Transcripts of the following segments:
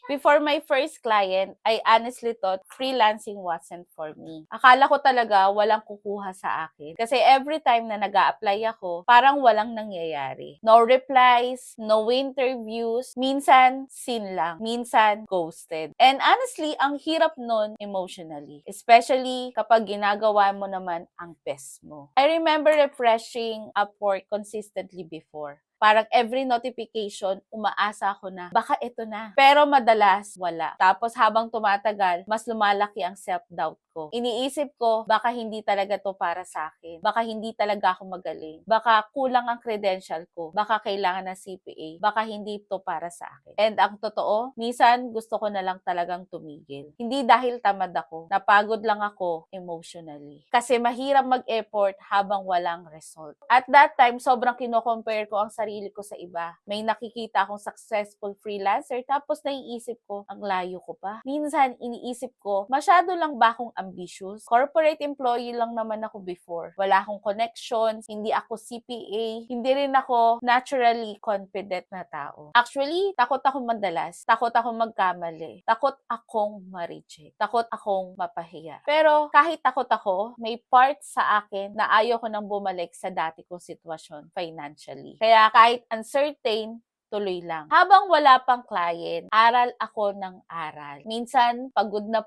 Before my first client, I honestly thought freelancing wasn't for me. Akala ko talaga walang kukuha sa akin. Kasi every time na nag-a-apply ako, parang walang nangyayari. No replies, no interviews, minsan sin lang, minsan ghosted. And honestly, ang hirap nun emotionally. Especially kapag ginagawa mo naman ang best mo. I remember refreshing Upwork consistently before. Parang every notification, umaasa ako na, baka ito na. Pero madalas, wala. Tapos habang tumatagal, mas lumalaki ang self-doubt ko. Iniisip ko, baka hindi talaga to para sa akin. Baka hindi talaga ako magaling. Baka kulang ang credential ko. Baka kailangan ng CPA. Baka hindi to para sa akin. And ang totoo, minsan gusto ko na lang talagang tumigil. Hindi dahil tamad ako. Napagod lang ako emotionally. Kasi mahirap mag-effort habang walang result. At that time, sobrang kino-compare ko ang sarili ko sa iba. May nakikita akong successful freelancer tapos naiisip ko, ang layo ko pa. Minsan, iniisip ko, masyado lang ba akong ambitious? Corporate employee lang naman ako before. Wala akong connections, hindi ako CPA, hindi rin ako naturally confident na tao. Actually, takot ako madalas, takot akong magkamali, takot akong ma-reject, takot akong mapahiya. Pero kahit takot ako, may part sa akin na ayaw ko nang bumalik sa dati kong sitwasyon financially. Kaya kahit uncertain, tuloy lang. Habang wala pang client, aral ako ng aral. Minsan, pagod na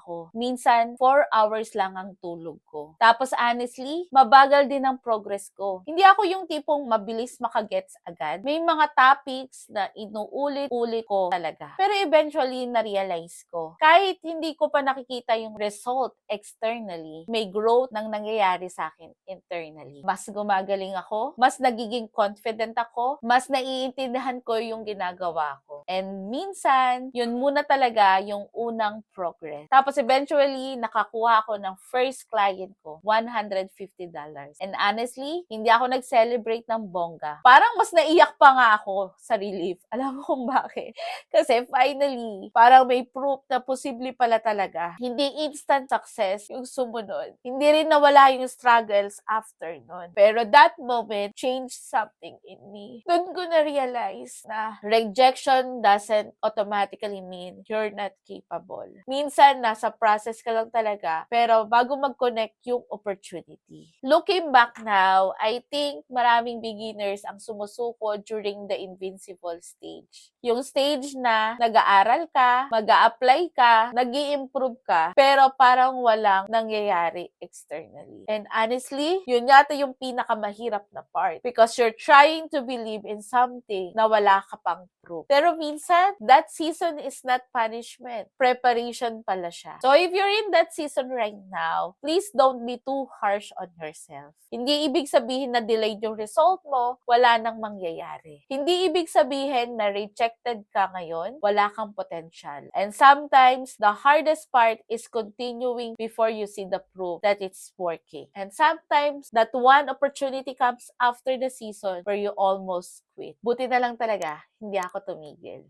ako. Minsan, 4 hours lang ang tulog ko. Tapos honestly, mabagal din ang progress ko. Hindi ako yung tipong mabilis makagets agad. May mga topics na inuulit-ulit ko talaga. Pero eventually, na-realize ko, kahit hindi ko pa nakikita yung result externally, may growth nang nangyayari sa akin internally. Mas gumagaling ako, mas nagiging confident ako, mas naiintindihan ko yung ginagawa ko. And minsan, yun muna talaga yung unang progress. Tapos eventually, nakakuha ako ng first client ko, $150. And honestly, hindi ako nag-celebrate ng bongga. Parang mas naiyak pa nga ako sa relief. Alam mo kung bakit? Kasi finally, parang may proof na posible pala talaga. Hindi instant success yung sumunod. Hindi rin nawala yung struggles after nun. Pero that moment changed something in me. Doon ko na-realize na rejection doesn't automatically mean you're not capable. Minsan, nasa process ka lang talaga, pero bago mag-connect yung opportunity. Looking back now, I think maraming beginners ang sumusuko during the invincible stage. Yung stage na nag-aaral ka, mag-a-apply ka, nag-i-improve ka, pero parang walang nangyayari externally. And honestly, yun yata yung pinakamahirap na part because you're trying to believe in something na wala ka pang proof. Pero minsan, that season is not punishment. Preparation pala siya. So if you're in that season right now, please don't be too harsh on yourself. Hindi ibig sabihin na delayed yung result mo, wala nang mangyayari. Hindi ibig sabihin na rejected ka ngayon, wala kang potential. And sometimes, the hardest part is continuing before you see the proof that it's working. And sometimes, that one opportunity comes after the season where you almost quit. Buti na lang talaga, hindi ako tumigil.